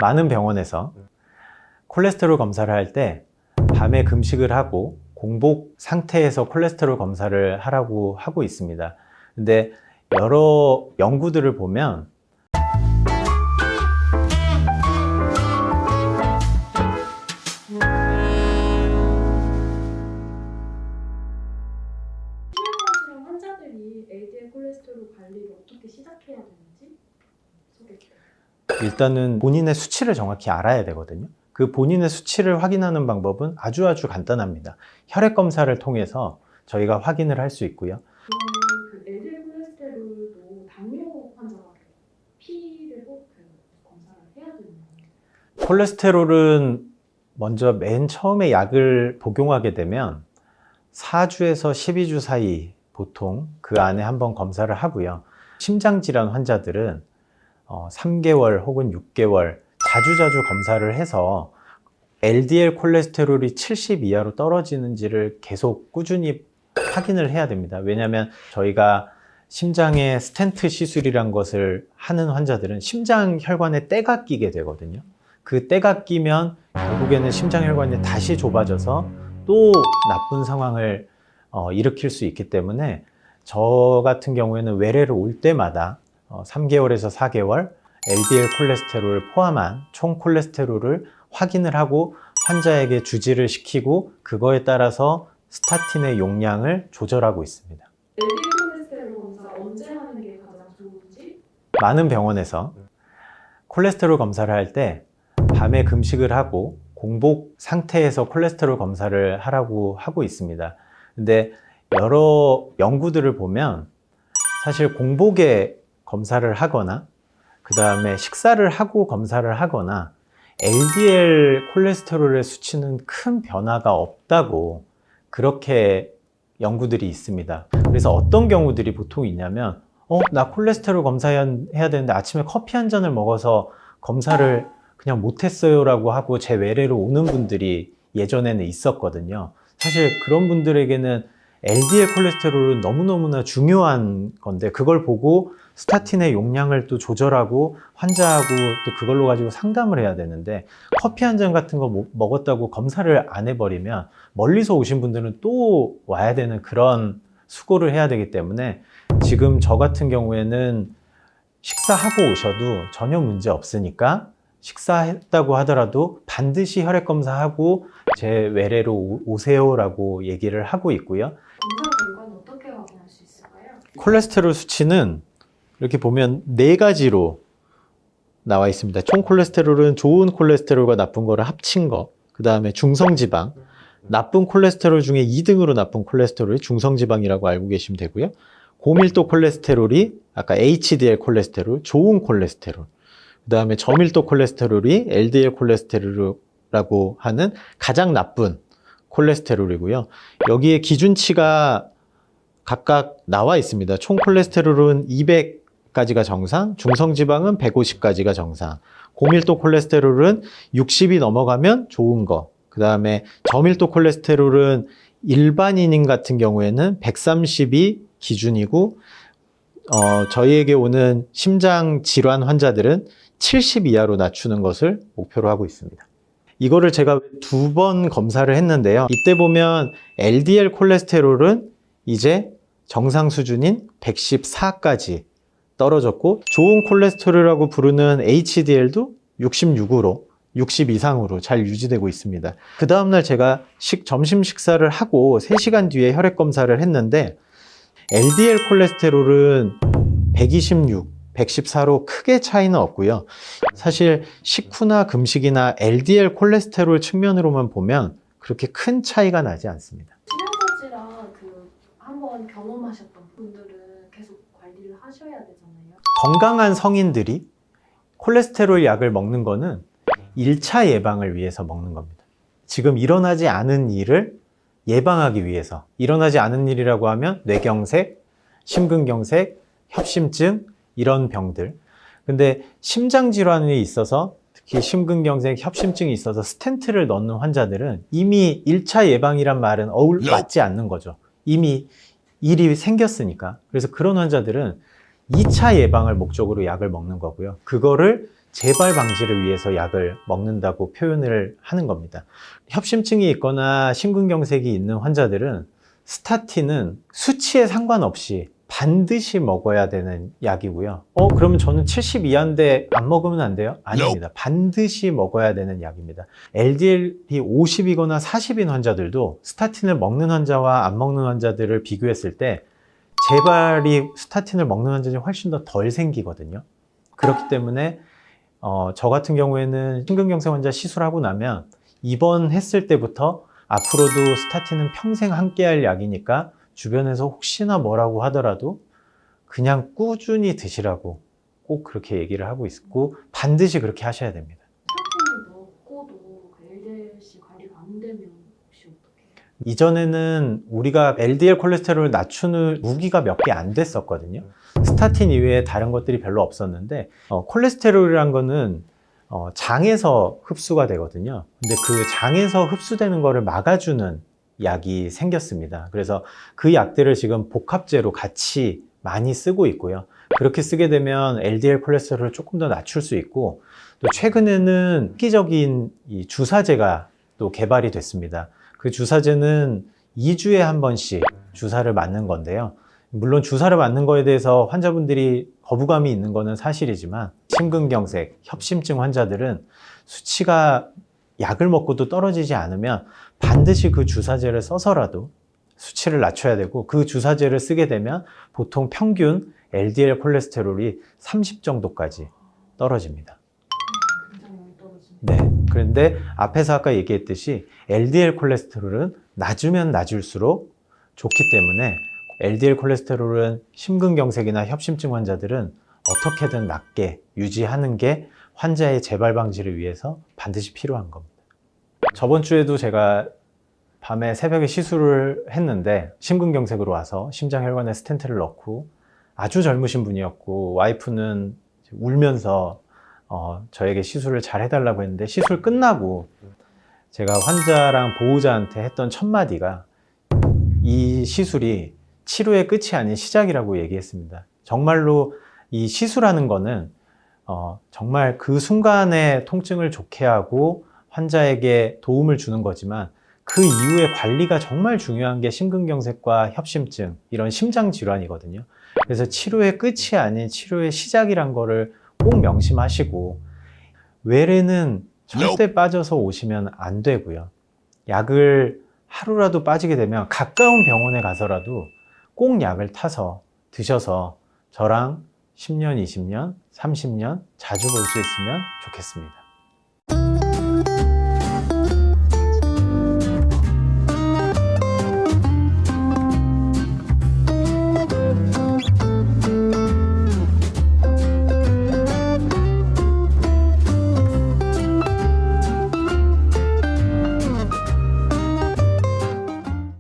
많은 병원에서 콜레스테롤 검사를 할 때 밤에 금식을 하고 공복 상태에서 콜레스테롤 검사를 하라고 하고 있습니다. 근데 여러 연구들을 보면 심혈관질환 환자들이 LDL 콜레스테롤 관리를 어떻게 시작해야 되는지 소개해주세요. 일단은 본인의 수치를 정확히 알아야 되거든요. 그 본인의 수치를 확인하는 방법은 아주 간단합니다. 혈액 검사를 통해서 저희가 확인을 할 수 있고요. 그러면 그 LDL 콜레스테롤도 당뇨 환자가 피를 꼭 검사를 해야 되는 거예요? 콜레스테롤은 먼저 맨 처음에 약을 복용하게 되면 4주에서 12주 사이 보통 그 안에 한번 검사를 하고요. 심장질환 환자들은 3개월 혹은 6개월 자주 검사를 해서 LDL 콜레스테롤이 70 이하로 떨어지는지를 계속 꾸준히 확인을 해야 됩니다. 왜냐하면 저희가 심장에 스텐트 시술이란 것을 하는 환자들은 심장 혈관에 때가 끼게 되거든요. 그 때가 끼면 결국에는 심장 혈관이 다시 좁아져서 또 나쁜 상황을 일으킬 수 있기 때문에 저 같은 경우에는 외래로 올 때마다 3개월에서 4개월 LDL 콜레스테롤을 포함한 총 콜레스테롤을 확인을 하고 환자에게 주지를 시키고 그거에 따라서 스타틴의 용량을 조절하고 있습니다. LDL 콜레스테롤 검사 언제 하는 게 가장 좋은지? 많은 병원에서 콜레스테롤 검사를 할 때 밤에 금식을 하고 공복 상태에서 콜레스테롤 검사를 하라고 하고 있습니다. 근데 여러 연구들을 보면 사실 공복에 검사를 하거나 그 다음에 식사를 하고 검사를 하거나 LDL 콜레스테롤의 수치는 큰 변화가 없다고 그렇게 연구들이 있습니다. 그래서 어떤 경우들이 보통 있냐면 나 콜레스테롤 검사해야 되는데 아침에 커피 한 잔을 먹어서 검사를 그냥 못했어요 라고 하고 제 외래로 오는 분들이 예전에는 있었거든요. 사실 그런 분들에게는 LDL 콜레스테롤은 너무너무나 중요한 건데 그걸 보고 스타틴의 용량을 또 조절하고 환자하고 또 그걸로 가지고 상담을 해야 되는데 커피 한 잔 같은 거 먹었다고 검사를 안 해버리면 멀리서 오신 분들은 또 와야 되는 그런 수고를 해야 되기 때문에 지금 저 같은 경우에는 식사하고 오셔도 전혀 문제 없으니까 식사했다고 하더라도 반드시 혈액 검사하고 제 외래로 오세요라고 얘기를 하고 있고요. 검사 결과는 어떻게 확인할 수 있을까요? 콜레스테롤 수치는 이렇게 보면 4가지로 나와 있습니다. 총 콜레스테롤은 좋은 콜레스테롤과 나쁜 거를 합친 거, 그 다음에 중성지방, 나쁜 콜레스테롤 중에 2등으로 나쁜 콜레스테롤이 중성지방이라고 알고 계시면 되고요. 고밀도 콜레스테롤이 아까 HDL 콜레스테롤, 좋은 콜레스테롤, 그 다음에 저밀도 콜레스테롤이 LDL 콜레스테롤이라고 하는 가장 나쁜 콜레스테롤이고요. 여기에 기준치가 각각 나와 있습니다. 총 콜레스테롤은 200까지가 정상, 중성지방은 150까지가 정상, 고밀도 콜레스테롤은 60이 넘어가면 좋은 거, 그 다음에 저밀도 콜레스테롤은 일반인인 같은 경우에는 130이 기준이고 저희에게 오는 심장 질환 환자들은 70 이하로 낮추는 것을 목표로 하고 있습니다. 이거를 제가 2번 검사를 했는데요. 이때 보면 LDL 콜레스테롤은 이제 정상 수준인 114까지 떨어졌고 좋은 콜레스테롤이라고 부르는 HDL도 66으로 60 이상으로 잘 유지되고 있습니다. 그 다음날 제가 점심 식사를 하고 3시간 뒤에 혈액 검사를 했는데 LDL 콜레스테롤은 126, 114로 크게 차이는 없고요. 사실 식후나 금식이나 LDL 콜레스테롤 측면으로만 보면 그렇게 큰 차이가 나지 않습니다. 심혈관질환 한번 경험하셨던 분들은 계속 관리를 하셔야 되잖아요. 건강한 성인들이 콜레스테롤 약을 먹는 거는 1차 예방을 위해서 먹는 겁니다. 지금 일어나지 않은 일을 예방하기 위해서. 일어나지 않은 일이라고 하면 뇌경색, 심근경색, 협심증 이런 병들. 근데 심장질환이 있어서 특히 심근경색, 협심증이 있어서 스텐트를 넣는 환자들은 이미 1차 예방이란 말은 맞지 않는 거죠. 이미 일이 생겼으니까. 그래서 그런 환자들은 2차 예방을 목적으로 약을 먹는 거고요. 그거를 재발 방지를 위해서 약을 먹는다고 표현을 하는 겁니다. 협심증이 있거나 심근경색이 있는 환자들은 스타틴은 수치에 상관없이 반드시 먹어야 되는 약이고요. 그러면 저는 70 이하인데 안 먹으면 안 돼요? 아닙니다. 반드시 먹어야 되는 약입니다. LDL이 50이거나 40인 환자들도 스타틴을 먹는 환자와 안 먹는 환자들을 비교했을 때 재발이 스타틴을 먹는 환자들이 훨씬 더 덜 생기거든요. 그렇기 때문에 저 같은 경우에는 심근경색 환자 시술하고 나면 입원했을 때부터 앞으로도 스타틴은 평생 함께 할 약이니까 주변에서 혹시나 뭐라고 하더라도 그냥 꾸준히 드시라고 꼭 그렇게 얘기를 하고 있고 반드시 그렇게 하셔야 됩니다. 스타틴을 먹고도 그 LDL-C 관리가 안 되면 혹시 어떻게 해요? 이전에는 우리가 LDL 콜레스테롤을 낮추는 무기가 몇 개 안 됐었거든요. 스타틴 이외에 다른 것들이 별로 없었는데 콜레스테롤이란 거는 장에서 흡수가 되거든요. 근데 그 장에서 흡수되는 거를 막아주는 약이 생겼습니다. 그래서 그 약들을 지금 복합제로 같이 많이 쓰고 있고요. 그렇게 쓰게 되면 LDL 콜레스테롤을 조금 더 낮출 수 있고, 또 최근에는 획기적인 이 주사제가 또 개발이 됐습니다. 그 주사제는 2주에 한 번씩 주사를 맞는 건데요. 물론 주사를 맞는 거에 대해서 환자분들이 거부감이 있는 거는 사실이지만 심근경색, 협심증 환자들은 수치가 약을 먹고도 떨어지지 않으면 반드시 그 주사제를 써서라도 수치를 낮춰야 되고, 그 주사제를 쓰게 되면 보통 평균 LDL 콜레스테롤이 30 정도까지 떨어집니다. 굉장히 많이 떨어지네요. 네. 그런데 앞에서 아까 얘기했듯이 LDL 콜레스테롤은 낮으면 낮을수록 좋기 때문에 LDL 콜레스테롤은 심근경색이나 협심증 환자들은 어떻게든 낮게 유지하는 게 환자의 재발 방지를 위해서 반드시 필요한 겁니다. 저번 주에도 제가 밤에 새벽에 시술을 했는데 심근경색으로 와서 심장혈관에 스텐트를 넣고 아주 젊으신 분이었고, 와이프는 울면서 저에게 시술을 잘 해달라고 했는데, 시술 끝나고 제가 환자랑 보호자한테 했던 첫 마디가 이 시술이 치료의 끝이 아닌 시작이라고 얘기했습니다. 정말로 이 시술하는 거는 정말 그 순간의 통증을 좋게 하고 환자에게 도움을 주는 거지만, 그 이후에 관리가 정말 중요한 게 심근경색과 협심증, 이런 심장 질환이거든요. 그래서 치료의 끝이 아닌 치료의 시작이란 거를 꼭 명심하시고, 외래는 절대 빠져서 오시면 안 되고요. 약을 하루라도 빠지게 되면 가까운 병원에 가서라도 꼭 약을 타서 드셔서 저랑 10년, 20년, 30년 자주 볼 수 있으면 좋겠습니다.